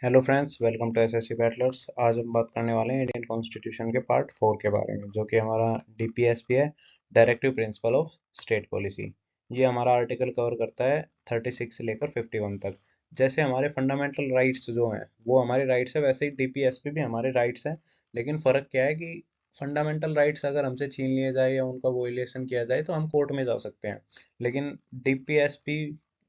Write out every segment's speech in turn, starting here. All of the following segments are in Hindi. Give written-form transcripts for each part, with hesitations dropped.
Hello friends, welcome to SSC battlers. आज हम बात करने वाले हैं इंडियन कॉन्स्टिट्यूशन के पार्ट 4 के बारे में, जो कि हमारा डीपीएसपी है, directive principle of state policy. ये हमारा आर्टिकल कवर करता है 36 से लेकर 51 तक। जैसे हमारे फंडामेंटल राइट्स जो हैं वो हमारे राइट्स है, वैसे ही डीपीएसपी भी हमारे राइट्स हैं। लेकिन फ़र्क क्या है कि फंडामेंटल राइट्स अगर हमसे छीन लिए जाए या उनका वोलेशन किया जाए तो हम कोर्ट में जा सकते हैं। लेकिन डीपीएसपी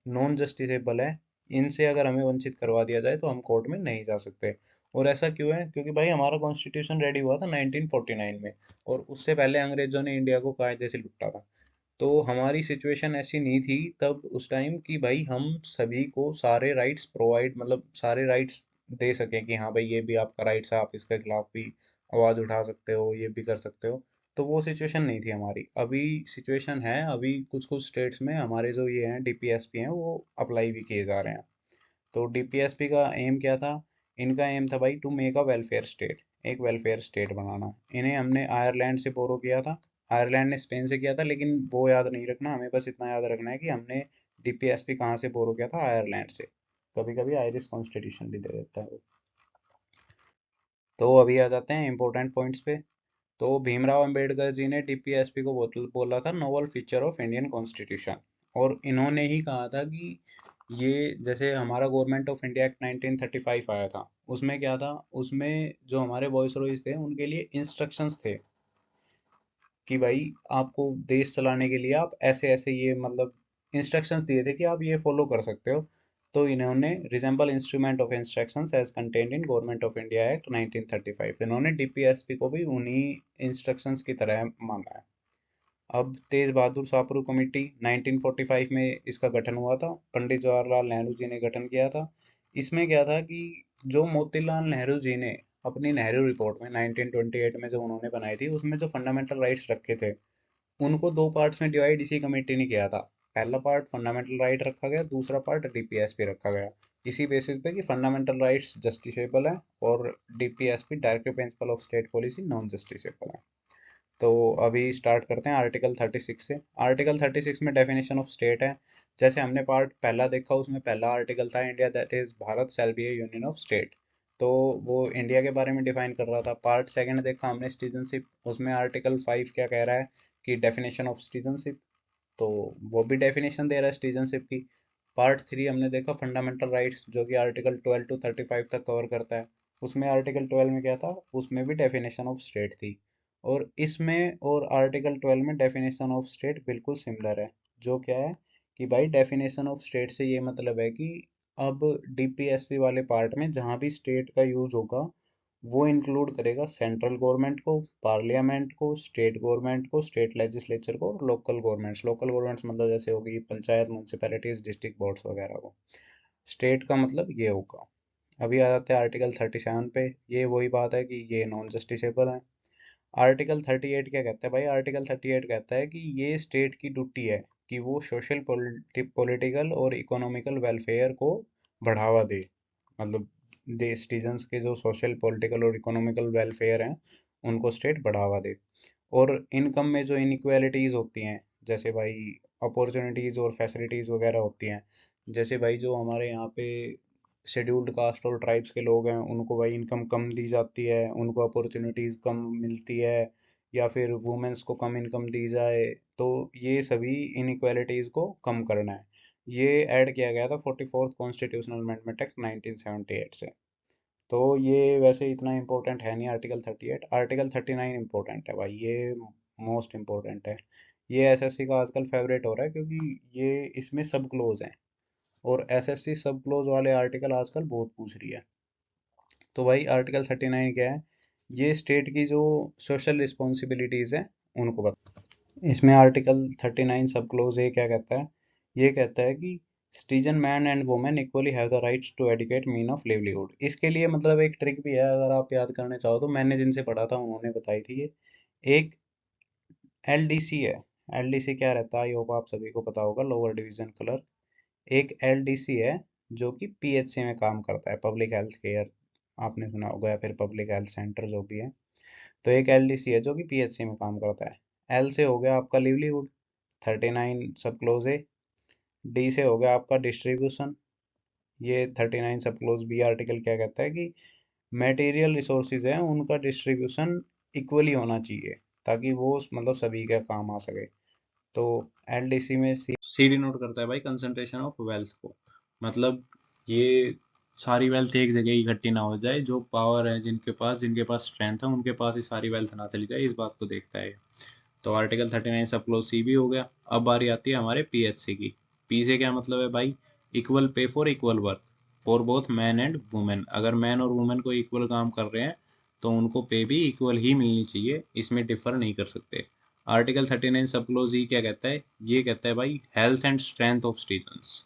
नॉन जस्टिसेबल है। इनसे अगर हमें वंचित करवा दिया जाए तो हम कोर्ट में नहीं जा सकते। और ऐसा क्यों है? क्योंकि भाई हमारा कॉन्स्टिट्यूशन रेडी हुआ था 1949 में, और उससे पहले अंग्रेजों ने इंडिया को कायदे से लुटा था। तो हमारी सिचुएशन ऐसी नहीं थी तब उस टाइम कि भाई हम सभी को सारे राइट्स प्रोवाइड, मतलब सारे राइट्स दे सकें कि हाँ भाई ये भी आपका राइट्स है, आप इसके खिलाफ भी आवाज उठा सकते हो, ये भी कर सकते हो। तो वो सिचुएशन नहीं थी हमारी। अभी सिचुएशन है, अभी कुछ कुछ स्टेट्स में हमारे जो ये हैं डीपीएसपी हैं वो अप्लाई भी किए जा रहे हैं। तो डीपीएसपी का एम क्या था? इनका एम था भाई to make a welfare state, एक वेलफेयर स्टेट बनाना। इन्हें हमने आयरलैंड से बोरो किया था। आयरलैंड ने स्पेन से किया था, लेकिन वो याद नहीं रखना, हमें बस इतना याद रखना है कि हमने डीपीएसपी कहाँ से बोरो किया था? आयरलैंड से। कभी कभी आयरिश कॉन्स्टिट्यूशन भी दे देता है वो। तो अभी आ जाते हैं इंपॉर्टेंट पॉइंट्स पे। तो भीमराव अंबेडकर जी ने डीपीएसपी को बोला था novel feature of Indian constitution. और इन्होंने ही कहा था कि ये, जैसे हमारा गवर्नमेंट ऑफ इंडिया एक्ट 1935 आया था, उसमें क्या था? उसमें जो हमारे वॉइसरॉयज थे उनके लिए इंस्ट्रक्शंस थे कि भाई आपको देश चलाने के लिए आप ऐसे ऐसे, ये मतलब इंस्ट्रक्शंस दिए थे कि आप ये फॉलो कर सकते हो। तो इन्होंने resemble instrument of instructions as contained in government of India act 1935, इन्होंने डीपीएसपी को भी उन्हीं इंस्ट्रक्शंस की तरह माना है। अब तेज बहादुर शाहपुर कमेटी 1945 में इसका गठन हुआ था, पंडित जवाहरलाल नेहरू जी ने गठन किया था। इसमें क्या था कि जो मोतीलाल नेहरू जी ने अपनी नेहरू रिपोर्ट में 1928 में जो उन्होंने बनाई थी, उसमें जो फंडामेंटल राइट्स रखे थे उनको दो पार्ट्स में डिवाइड इसी कमेटी ने किया था। पहला पार्ट फंडामेंटल राइट रखा गया, दूसरा पार्ट डीपीएसपी रखा गया, इसी बेसिस पे कि फंडामेंटल राइट्स जस्टिसेबल है और DPSP directive principle of state policy non justiciable है। तो अभी स्टार्ट करते हैं आर्टिकल 36 से। आर्टिकल 36 में डेफिनेशन ऑफ स्टेट है। जैसे हमने पार्ट पहला देखा, उसमें पहला आर्टिकल था India that is Bharat shall be A union of state. तो वो इंडिया के बारे में डिफाइन कर रहा था। पार्ट सेकंड देखा हमने सिटीजनशिप, उसमें आर्टिकल 5 क्या कह रहा है कि डेफिनेशन ऑफ सिटीजनशिप। तो वो भी डेफिनेशन दे रहा है सिटीजनशिप की। पार्ट 3 हमने देखा फंडामेंटल राइट्स, जो कि आर्टिकल 12 टू 35 तक कवर करता है। उसमें आर्टिकल 12 में क्या था? उसमें भी डेफिनेशन ऑफ स्टेट थी। और इसमें और आर्टिकल 12 में डेफिनेशन ऑफ स्टेट बिल्कुल सिमिलर है। जो क्या है कि भाई डेफिनेशन ऑफ स्टेट से ये मतलब है कि अब डीपीएसपी वाले पार्ट में जहाँ भी स्टेट का यूज होगा वो इंक्लूड करेगा सेंट्रल गवर्नमेंट को, पार्लियामेंट को, स्टेट गवर्नमेंट को, स्टेट लेजिस्लेचर को, और लोकल गवर्नमेंट्स। लोकल गवर्नमेंट्स मतलब जैसे होगी पंचायत, म्यूनसिपैलिटीज, डिस्ट्रिक्ट बोर्ड्स वगैरह को। स्टेट का मतलब ये होगा। अभी आ जाते हैं आर्टिकल 37 पे। ये वही बात है कि ये नॉन जस्टिसेबल है। आर्टिकल 38 क्या कहता है भाई? आर्टिकल 38 कहता है कि ये स्टेट की ड्यूटी है कि वो सोशल, पॉलिटिकल और इकोनॉमिकल वेलफेयर को बढ़ावा दे। मतलब दे सिटीजन्स के जो सोशल, पॉलिटिकल और इकोनॉमिकल वेलफेयर हैं उनको स्टेट बढ़ावा दे। और इनकम में जो इनइक्वालिटीज होती हैं, जैसे भाई अपॉर्चुनिटीज और फैसिलिटीज वगैरह होती हैं, जैसे भाई जो हमारे यहाँ पे शेड्यूल्ड कास्ट और ट्राइब्स के लोग हैं उनको भाई इनकम कम दी जाती है, उनको अपॉर्चुनिटीज कम मिलती है, या फिर वुमेन्स को कम इनकम दी जाए। तो ये सभी इनइक्वालिटीज को कम करना है। ये ऐड किया गया था 44th कॉन्स्टिट्यूशनल अमेंडमेंट एक्ट 1978 से। तो ये वैसे इतना इम्पोर्टेंट है नहीं आर्टिकल 38। आर्टिकल 39 इम्पोर्टेंट है भाई, ये मोस्ट इम्पोर्टेंट है। ये एसएससी का आजकल फेवरेट हो रहा है क्योंकि ये इसमें सब क्लोज हैं, और एसएससी सब क्लोज वाले आर्टिकल आजकल बहुत पूछ रही है। तो भाई आर्टिकल 39 क्या है? ये स्टेट की जो सोशल रिस्पॉन्सिबिलिटीज हैं उनको बता। इसमें आर्टिकल 39 सब क्लोज ए क्या कहता है? ये कहता है कि citizen man and women equally have the rights to adequate mean of livelihood. इसके लिए मतलब एक ट्रिक भी है, अगर आप याद करना चाहो तो मैंने जिनसे पढ़ा था उन्होंने बताई थी ये। एक एलडीसी है। एलडीसी क्या रहता है? आई होप आप सभी को पता होगा, लोअर डिवीजन क्लर्क। एक एलडीसी है जो कि पीएचसी में काम करता है, पब्लिक हेल्थ केयर, आपने सुना होगा, या फिर पब्लिक हेल्थ सेंटर जो भी है। तो एक एलडीसी है जो कि पीएचसी में काम करता है। एल से हो गया आपका लिवलीहुड, 39 सब क्लोज है। डी से हो गया आपका डिस्ट्रीब्यूशन, ये 39 सब क्लोज बी आर्टिकल क्या कहता है कि मटेरियल रिसोर्सेज है उनका डिस्ट्रीब्यूशन इक्वली होना चाहिए, ताकि वो मतलब सभी का काम आ सके। तो एलडीसी में सी डिनोट करता है भाई कंसंट्रेशन ऑफ वेल्थ को। मतलब ये सारी वेल्थ एक जगह इकट्ठी ना हो जाए, जो पावर है जिनके पास स्ट्रेंथ है उनके पास ही सारी वेल्थ ना चली जाए, इस बात को देखता है। तो आर्टिकल 39 सब क्लोज सी भी हो गया। अब बारी आती है हमारे पीएचसी की। पी से क्या मतलब है भाई? Equal pay for equal work for both man and women. अगर मैन और वुमेन को इक्वल काम कर रहे हैं तो उनको पे भी इक्वल ही मिलनी चाहिए, इसमें डिफर नहीं कर सकते। आर्टिकल 39 सब क्लोज ई क्या कहता है? ये कहता है भाई health and strength of citizens.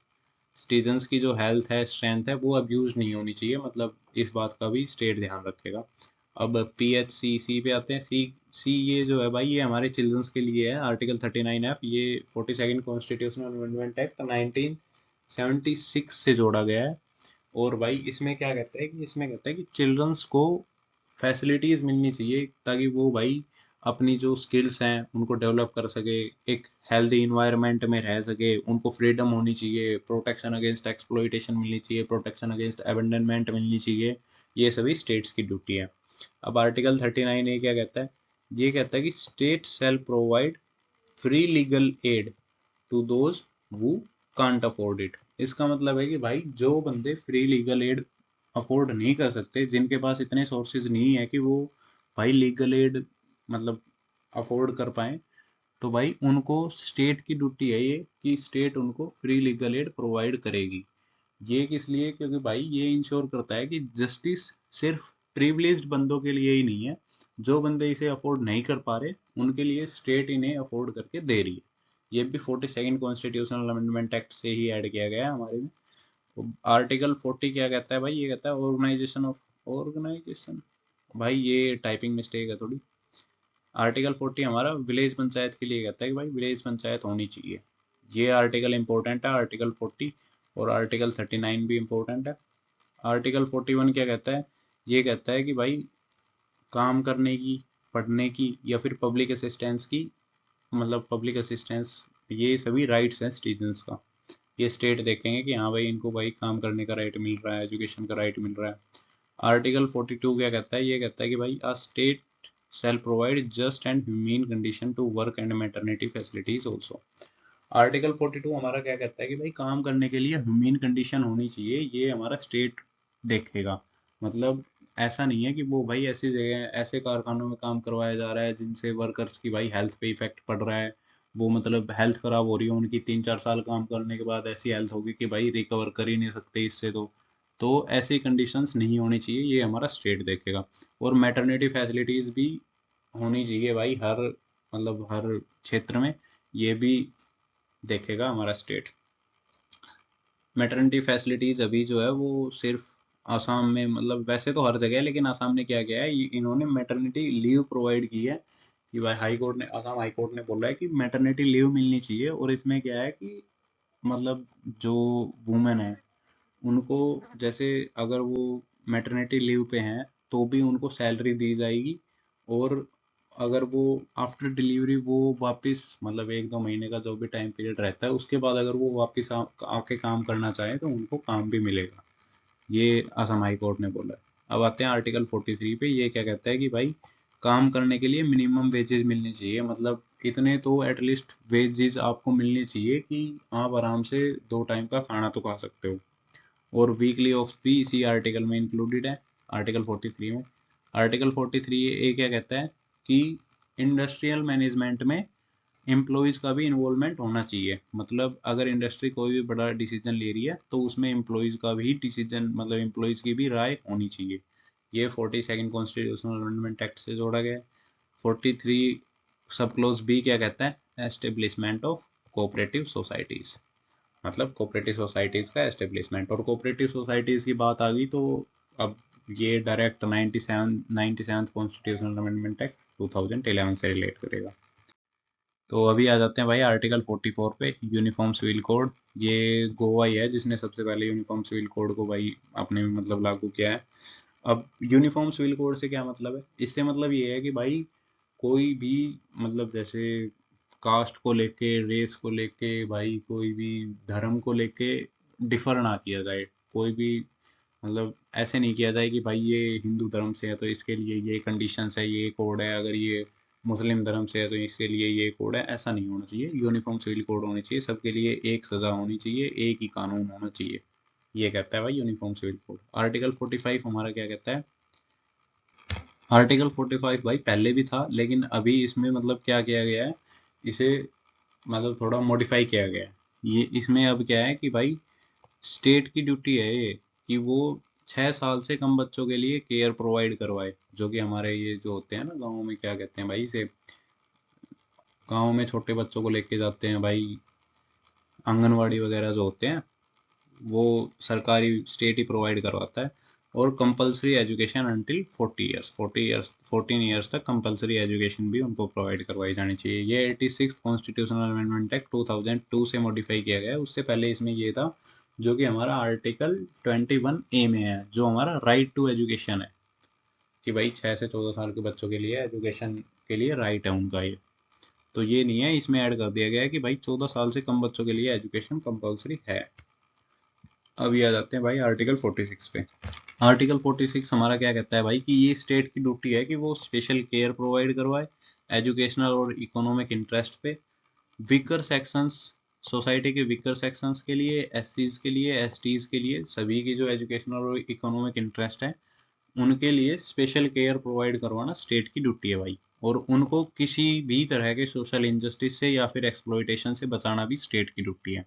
Citizens की जो हेल्थ है, स्ट्रेंथ है, वो अब्यूज नहीं होनी चाहिए, मतलब इस बात का भी स्टेट ध्यान रखेगा। अब पी एच सी सी पे आते हैं। सी सी ये जो है भाई, ये हमारे चिल्ड्रंस के लिए है। आर्टिकल 39 एफ, ये 42nd कॉन्स्टिट्यूशनल अमेंडमेंट एक्ट 1976 से जोड़ा गया है। और भाई इसमें क्या कहता है कि इसमें कहता है कि चिल्ड्रंस को फैसिलिटीज मिलनी चाहिए, ताकि वो भाई अपनी जो स्किल्स हैं उनको डेवलप कर सके, एक हेल्दी इन्वायरमेंट में रह सके, उनको फ्रीडम होनी चाहिए, प्रोटेक्शन अगेंस्ट एक्सप्लॉइटेशन मिलनी चाहिए, प्रोटेक्शन अगेंस्ट अबेंडनमेंट मिलनी चाहिए। ये सभी स्टेट्स की ड्यूटी है। अब आर्टिकल 39 ए क्या कहता है? ये कहता है कि state shall provide free legal aid to those who can't afford it. इसका मतलब है कि भाई जो बंदे फ्री लीगल एड अफोर्ड नहीं कर सकते, जिनके पास इतने सोर्सेज नहीं है कि वो भाई लीगल एड मतलब अफोर्ड कर पाए, तो भाई उनको स्टेट की ड्यूटी है ये कि स्टेट उनको फ्री लीगल एड प्रोवाइड करेगी। ये किस लिए? क्योंकि भाई ये इंश्योर करता है कि जस्टिस सिर्फ प्रिविलेज्ड बंदों के लिए ही नहीं है। जो बंदे इसे अफोर्ड नहीं कर पा रहे उनके लिए स्टेट इन्हें अफोर्ड करके दे रही है। ये भी 42nd कॉन्स्टिट्यूशनल अमेंडमेंट एक्ट से ही ऐड किया गया है हमारे में। तो आर्टिकल 40 क्या कहता है भाई? ये कहता है ऑर्गेनाइजेशन। भाई ये टाइपिंग मिस्टेक है थोड़ी। आर्टिकल 40 हमारा विलेज पंचायत के लिए कहता है कि भाई विलेज पंचायत होनी चाहिए। ये आर्टिकल इंपॉर्टेंट है, आर्टिकल 40। और आर्टिकल 39 भी इंपॉर्टेंट है। आर्टिकल 41 क्या कहता है? ये कहता है कि भाई काम करने की, पढ़ने की या फिर पब्लिक असिस्टेंस की, मतलब पब्लिक असिस्टेंस, ये सभी राइट्स हैं सिटीजन्स का। ये स्टेट देखेंगे कि हाँ भाई इनको भाई काम करने का राइट मिल रहा है, एजुकेशन का राइट मिल रहा है। आर्टिकल 42 क्या कहता है? ये कहता है कि भाई a state shall provide just and humane condition to work and maternity facilities also। Article 42 हमारा क्या कहता है कि भाई काम करने के लिए ह्यूमन कंडीशन होनी चाहिए, ये हमारा स्टेट देखेगा। मतलब ऐसा नहीं है कि वो भाई ऐसी जगह ऐसे कारखानों में काम करवाया जा रहा है जिनसे वर्कर्स की भाई हेल्थ पे इफेक्ट पड़ रहा है, वो मतलब हेल्थ खराब हो रही है उनकी, 3-4 साल काम करने के बाद ऐसी हेल्थ होगी कि भाई रिकवर कर ही नहीं सकते इससे। तो ऐसी कंडीशंस नहीं होनी चाहिए, ये हमारा स्टेट देखेगा। और मैटरनिटी फैसिलिटीज भी होनी चाहिए भाई, हर मतलब हर क्षेत्र में, ये भी देखेगा हमारा स्टेट। मैटरनिटी फैसिलिटीज अभी जो है वो सिर्फ आसाम में, मतलब वैसे तो हर जगह है, लेकिन आसाम ने क्या किया है, इन्होंने मैटरनिटी लीव प्रोवाइड की है कि भाई हाई कोर्ट ने, आसाम हाई कोर्ट ने बोला है कि मैटरनिटी लीव मिलनी चाहिए। और इसमें क्या है कि मतलब जो वुमेन है उनको, जैसे अगर वो मैटरनिटी लीव पे हैं तो भी उनको सैलरी दी जाएगी। और अगर वो आफ्टर डिलीवरी वो वापस, मतलब 1-2 महीने का जो भी टाइम पीरियड रहता है, उसके बाद अगर वो वापस आके काम करना चाहे तो उनको काम भी मिलेगा। ये असम हाई कोर्ट ने बोला है। अब आते हैं आर्टिकल 43 पे। ये क्या कहता है कि भाई काम करने के लिए मिनिमम वेजेस मिलनी चाहिए, मतलब इतने तो एटलीस्ट वेजेस आपको मिलनी चाहिए कि आप आराम से 2 टाइम का खाना तो खा सकते हो। और वीकली ऑफ भी इसी आर्टिकल में इंक्लूडेड है, आर्टिकल 43 में। आर्टिकल 43 ए क्या कहता है कि इंडस्ट्रियल मैनेजमेंट में एम्प्लॉयज का भी इन्वॉल्वमेंट होना चाहिए। मतलब अगर इंडस्ट्री कोई भी बड़ा डिसीजन ले रही है तो उसमें एम्प्लॉयज का भी डिसीजन, मतलब एम्प्लॉयज की भी राय होनी चाहिए। ये 42nd कॉन्स्टिट्यूशनल अमेंडमेंट एक्ट से जोड़ा गया है। 43 सब क्लोज बी क्या कहता है? एस्टेब्लिशमेंट ऑफ कोऑपरेटिव सोसाइटीज, मतलब कोऑपरेटिव सोसाइटीज का एस्टेब्लिशमेंट। और कोऑपरेटिव सोसाइटीज की बात आ गई तो अब ये direct 97th constitutional amendment act 2011 से रिलेट करेगा। तो अभी आ जाते हैं भाई आर्टिकल 44 पे, यूनिफॉर्म सिविल कोड। ये गोवा ही है जिसने सबसे पहले यूनिफॉर्म सिविल कोड को भाई अपने में मतलब लागू किया है। अब यूनिफॉर्म सिविल कोड से क्या मतलब है? इससे मतलब ये है कि भाई कोई भी, मतलब जैसे कास्ट को लेके, रेस को लेके, भाई कोई भी धर्म को लेके डिफर ना किया जाए। कोई भी मतलब ऐसे नहीं किया जाए कि भाई ये हिंदू धर्म से है तो इसके लिए ये कंडीशंस है, ये कोड है, अगर ये मुस्लिम धर्म से है तो इसके लिए ये कोड है। ऐसा नहीं होना चाहिए। यूनिफॉर्म सिविल कोड होनी चाहिए, सबके लिए एक सजा होनी चाहिए, एक ही कानून होना चाहिए। ये कहता है भाई यूनिफॉर्म सिविल कोड। आर्टिकल 45 हमारा क्या कहता है? आर्टिकल 45 भाई पहले भी था, लेकिन अभी इसमें मतलब क्या किया गया है, इसे मतलब थोड़ा मॉडिफाई किया गया है। ये इसमें अब क्या है कि भाई स्टेट की ड्यूटी है ये कि वो 6 साल से कम बच्चों के लिए केयर प्रोवाइड करवाए। जो कि हमारे ये जो होते हैं ना गाँव में, क्या कहते हैं भाई इसे, गाँव में छोटे बच्चों को लेके जाते हैं भाई, आंगनवाड़ी वगैरह जो होते हैं, वो सरकारी स्टेट ही प्रोवाइड करवाता है। और कंपलसरी एजुकेशन अंटिल 14 ईयर्स तक कंपलसरी एजुकेशन भी उनको प्रोवाइड करवाई जानी चाहिए। ये 86 कॉन्स्टिट्यूशनल अमेंडमेंट एक्ट 2002 से मॉडिफाई किया गया है। उससे पहले इसमें ये था, जो कि हमारा आर्टिकल 21A में है, जो हमारा राइट टू एजुकेशन है, कि भाई 6 से 14 साल के बच्चों के लिए एजुकेशन के लिए राइट है उनका ये। तो ये नहीं है, इसमें ऐड कर दिया गया है कि भाई 14 साल से कम बच्चों के लिए एजुकेशन कंपलसरी है। अभी आ जाते हैं भाई आर्टिकल 46 पे। आर्टिकल 46 हमारा क्या कहता है भाई, कि ये स्टेट की ड्यूटी है कि वो स्पेशल केयर प्रोवाइड करवाए एजुकेशनल और इकोनॉमिक इंटरेस्ट पे, वीकर सेक्शंस, सोसाइटी के वीकर सेक्शंस के लिए, एससीज के लिए, एसटीज के लिए, सभी की जो एजुकेशनल और इकोनॉमिक इंटरेस्ट है उनके लिए स्पेशल केयर प्रोवाइड करवाना स्टेट की ड्यूटी है भाई। और उनको किसी भी तरह के सोशल इनजस्टिस से या फिर एक्सप्लॉइटेशन से बचाना भी स्टेट की ड्यूटी है।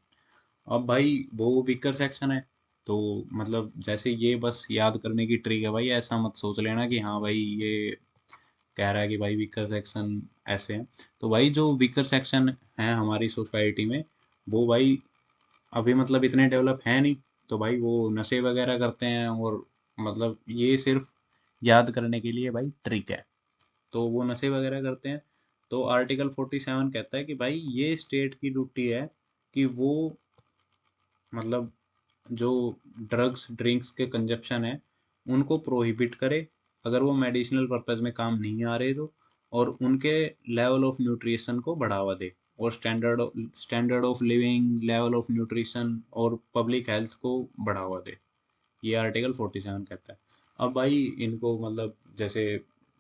अब भाई वो वीकर सेक्शन है, तो मतलब जैसे ये बस याद करने की ट्रिक है भाई, ऐसा मत सोच लेना कि हाँ भाई ये कह रहा है कि भाई वीकर सेक्शन ऐसे हैं। तो भाई जो वीकर सेक्शन है हमारी सोसाइटी में, वो भाई अभी मतलब इतने डेवलप है नहीं। तो भाई वो नशे वगैरह करते हैं, और मतलब ये सिर्फ याद करने के लिए भाई ट्रिक है। तो वो नशे वगैरह करते हैं। तो आर्टिकल 47 कहता है कि भाई ये स्टेट की ड्यूटी है कि वो मतलब जो ड्रग्स ड्रिंक्स के कंजप्शन है उनको प्रोहिबिट करे, अगर वो मेडिसिनल पर्पज में काम नहीं आ रहे तो, और उनके लेवल ऑफ न्यूट्रिशन को बढ़ावा दे, और standard of living, level of nutrition और पब्लिक हेल्थ को बढ़ावा दे। ये आर्टिकल 47 कहता है। अब भाई इनको मतलब जैसे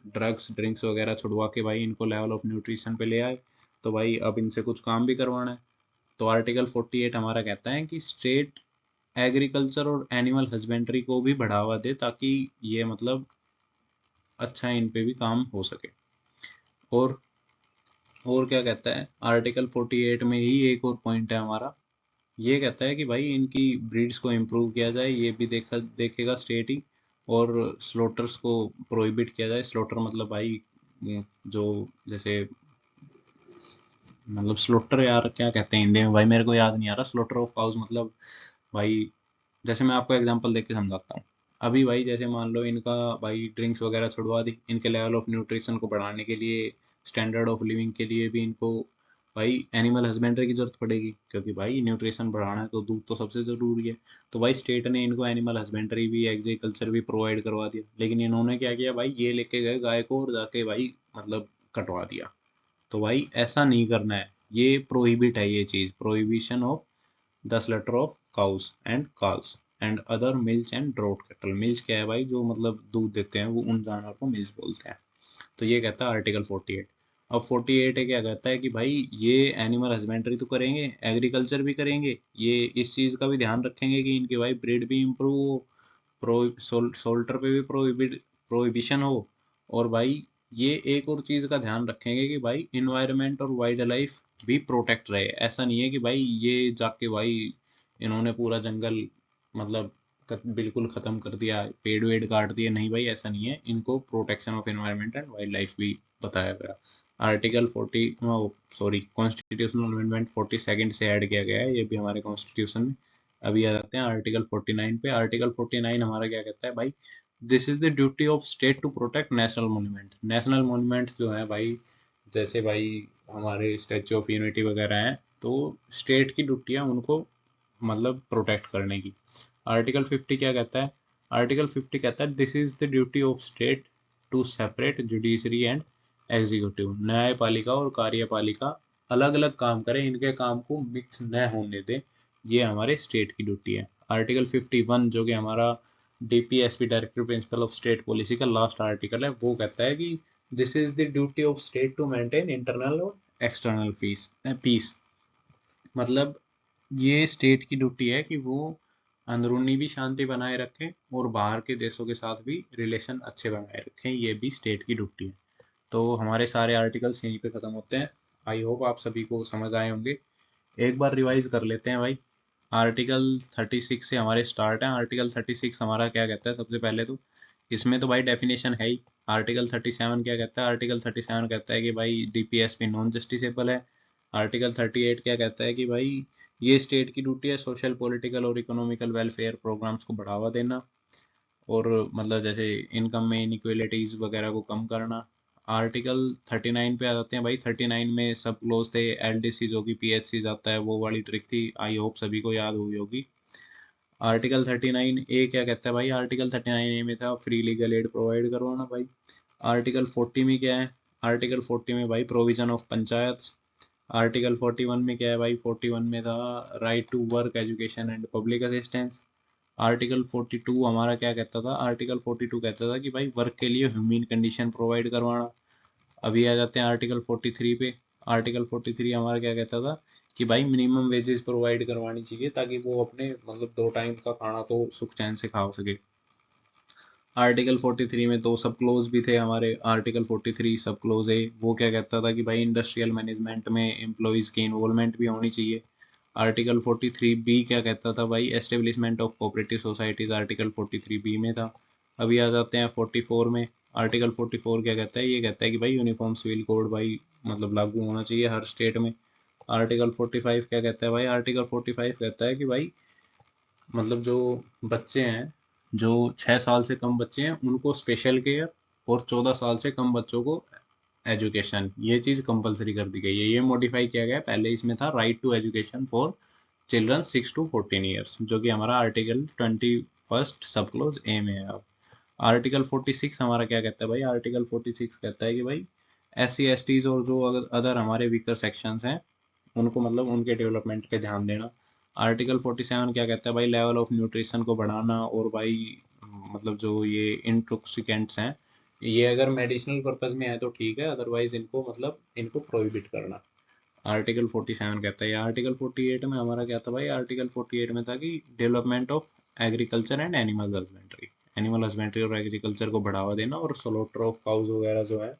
ड्रग्स ड्रिंक्स वगैरह छुड़वा के भाई इनको लेवल ऑफ न्यूट्रिशन पे ले आए, तो भाई अब इनसे कुछ काम भी करवाना है। तो आर्टिकल 48 हमारा कहता है कि स्टेट एग्रीकल्चर और एनिमल हस्बेंड्री को भी बढ़ावा दे, ताकि ये मतलब अच्छा इन पे भी काम हो सके। और और क्या कहता है आर्टिकल 48 में ही, एक और पॉइंट है हमारा, ये कहता है कि भाई इनकी ब्रीड्स को इम्प्रूव किया जाए, ये भी देखेगा स्टेट ही। और स्लोटर्स को प्रोहिबिट किया जाए। स्लोटर मतलब भाई जो जैसे मतलब स्लोटर, यार क्या कहते हैं हिंदी में भाई, मेरे को याद नहीं आ रहा। स्लोटर ऑफ काउस मतलब भाई, जैसे मैं आपको एग्जांपल देके समझाता हूँ। अभी भाई जैसे मान लो इनका भाई ड्रिंक्स वगैरह छुड़वा दी, इनके लेवल ऑफ न्यूट्रिशन को बढ़ाने के लिए, स्टैंडर्ड ऑफ लिविंग के लिए भी इनको भाई एनिमल हस्बेंड्री की जरूरत पड़ेगी, क्योंकि भाई न्यूट्रिशन बढ़ाना है तो दूध तो सबसे जरूरी है। तो भाई स्टेट ने इनको एनिमल हस्बेंड्री भी, एग्रीकल्चर भी प्रोवाइड करवा दिया, लेकिन इन्होंने क्या किया भाई, ये लेके गए गाय को और जाके भाई मतलब कटवा दिया। तो भाई ऐसा नहीं करना है, ये प्रोहिबिट है, ये चीज prohibition of the slaughter of cows and calves and other milch and draught cattle. Milch क्या है भाई, जो मतलब दूध देते हैं, वो उन जानवर को मिल्च बोलते हैं। तो ये कहता है आर्टिकल 48। अब 48 है क्या कहता है कि भाई ये एनिमल हस्बेंड्री तो करेंगे, एग्रीकल्चर भी करेंगे, ये इस चीज का भी ध्यान रखेंगे कि इनकी भाई ब्रीड भी इम्प्रूव हो, सोल्टर पे भी प्रोहिबिशन हो, और भाई ये एक और चीज का ध्यान रखेंगे कि भाई इन्वायरमेंट और वाइल्ड लाइफ भी प्रोटेक्ट रहे। ऐसा नहीं है कि भाई ये जाके भाई इन्होंने पूरा जंगल मतलब बिल्कुल खत्म कर दिया, पेड़ वेड़ काट दिए, नहीं भाई ऐसा नहीं है। इनको protection of environment and wild life भी बताया गया। आर्टिकल 40 सॉरी कॉन्स्टिट्यूशनल अमेंडमेंट 42 से ऐड किया गया है ये भी हमारे कॉन्स्टिट्यूशन में। अभी आ जाते हैं आर्टिकल 49 पे। आर्टिकल 49 हमारा क्या कहता है भाई, this is the duty of state to protect national monument. National monuments जो है भाई, जैसे भाई हमारे स्टैचू ऑफ यूनिटी वगैरह हैं, तो स्टेट की ड्यूटी है उनको मतलब प्रोटेक्ट करने की। आर्टिकल 50 क्या कहता है? आर्टिकल 50 कहता है this is the duty of state to separate judiciary and executive. न्यायपालिका और कार्यपालिका अलग अलग काम करें, इनके काम को मिक्स न होने दें, ये हमारे स्टेट की ड्यूटी है। आर्टिकल 51 जो कि हमारा DPSP directive principle of state policy का लास्ट आर्टिकल है, वो कहता है कि this is the duty of state to maintain internal और एक्सटर्नल पीस। मतलब ये स्टेट की ड्यूटी है कि वो अंदरूनी भी शांति बनाए रखें और बाहर के देशों के साथ भी रिलेशन अच्छे बनाए रखें, ये भी स्टेट की ड्यूटी है। तो हमारे सारे आर्टिकल्स यहीं पे खत्म होते हैं। आई होप आप सभी को समझ आए होंगे। एक बार रिवाइज कर लेते हैं भाई। आर्टिकल 36 से हमारे स्टार्ट है। आर्टिकल 36 हमारा क्या कहता है? सबसे पहले तो इसमें तो भाई डेफिनेशन है ही। आर्टिकल 37 क्या कहता है? आर्टिकल 37 कहता है कि भाई डीपीएसपी नॉन जस्टिसेबल है। आर्टिकल 38 क्या कहता है कि भाई ये स्टेट की ड्यूटी है सोशल पॉलिटिकल और इकोनॉमिकल वेलफेयर प्रोग्राम्स को बढ़ावा देना, और मतलब जैसे इनकम में इनइक्वलिटीज वगैरह को कम करना। आर्टिकल 39 पे आ जाते हैं भाई। 39 में सब क्लोज थे। एलडीसी जो कि पीएचसी आता है, वो वाली ट्रिक थी। आई होप सभी को याद हुई होगी। आर्टिकल 39 ए क्या कहता है भाई? आर्टिकल 39 ए में था फ्री लीगल एड प्रोवाइड करवाना भाई। आर्टिकल 40 में क्या है? आर्टिकल 40 में भाई प्रोविजन ऑफ पंचायत। आर्टिकल 41 में क्या है भाई? 41 में था right to work education and public assistance. Article 42 हमारा क्या कहता था? आर्टिकल 42 कहता था कि भाई वर्क के लिए ह्यूमन कंडीशन प्रोवाइड करवाना। अभी आ जाते हैं आर्टिकल 43 पे। आर्टिकल 43 हमारा क्या कहता था? कि भाई मिनिमम वेजेस प्रोवाइड करवानी चाहिए, ताकि वो अपने मतलब 2 टाइम का खाना तो सुख चैन से खा सके। आर्टिकल 43 में दो सब क्लोज भी थे हमारे। आर्टिकल 43 सब क्लोज है, वो क्या कहता था कि भाई इंडस्ट्रियल मैनेजमेंट में एम्प्लॉयज की इन्वॉल्वमेंट भी होनी चाहिए। आर्टिकल 43 बी क्या कहता था भाई? Establishment of cooperative societies article 43 B में था। अभी आ जाते हैं 44 में। आर्टिकल 44 क्या कहता है? ये कहता है कि भाई यूनिफॉर्म सिविल कोड भाई मतलब लागू होना चाहिए हर स्टेट में। आर्टिकल 45 क्या कहता है भाई? आर्टिकल 45 कहता है कि भाई मतलब जो बच्चे हैं, जो 6 साल से कम बच्चे हैं, उनको स्पेशल केयर, और 14 साल से कम बच्चों को एजुकेशन, ये चीज कंपलसरी कर दी गई है। ये मॉडिफाई किया गया है। पहले इसमें था right to education for children 6 to 14 years, जो कि हमारा आर्टिकल 21 सब क्लोज ए में है। अब आर्टिकल 46 हमारा क्या कहता है भाई? आर्टिकल 46 कहता है कि भाई SC STs और जो अदर हमारे वीकर सेक्शंस हैं, उनको मतलब उनके डेवलपमेंट पे ध्यान देना। आर्टिकल 47 क्या कहता है भाई? लेवल ऑफ न्यूट्रिशन को बढ़ाना, और भाई मतलब जो ये इंटॉक्सिकेंट्स हैं, ये अगर मेडिसिनल पर्पज में है तो ठीक है, अदरवाइज इनको मतलब इनको प्रोहिबिट करना। आर्टिकल 47 कहता है। आर्टिकल 48 में हमारा क्या था भाई? आर्टिकल 48 में था कि development of agriculture and animal husbandry. Animal husbandry और एग्रीकल्चर को बढ़ावा देना, और स्लॉटर ऑफ काउज वगैरह जो है,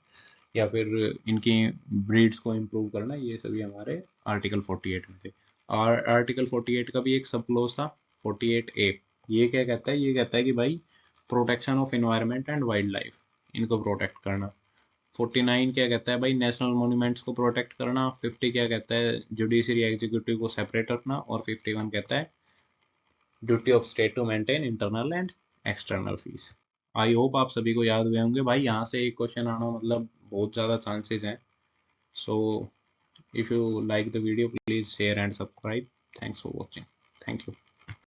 या फिर इनकी ब्रीड्स को इम्प्रूव करना, ये सभी हमारे आर्टिकल 48 में थे। और आर्टिकल 48 का भी एक सब क्लोज था, 48A। ये क्या कहता है? ये कहता है कि भाई protection of environment and wild life, इनको प्रोटेक्ट करना। 49 क्या कहता है भाई? नेशनल मॉन्यूमेंट्स को प्रोटेक्ट करना। 50 क्या कहता है? जुडिशरी एग्जीक्यूटिव को सेपरेट रखना। और 51 कहता है duty of state to maintain internal and external peace. I hope आप सभी को याद हुए होंगे भाई। यहाँ से एक क्वेश्चन आना मतलब बहुत ज़्यादा चांसेस हैं। So if you like the video, please share and subscribe. Thanks for watching. Thank you.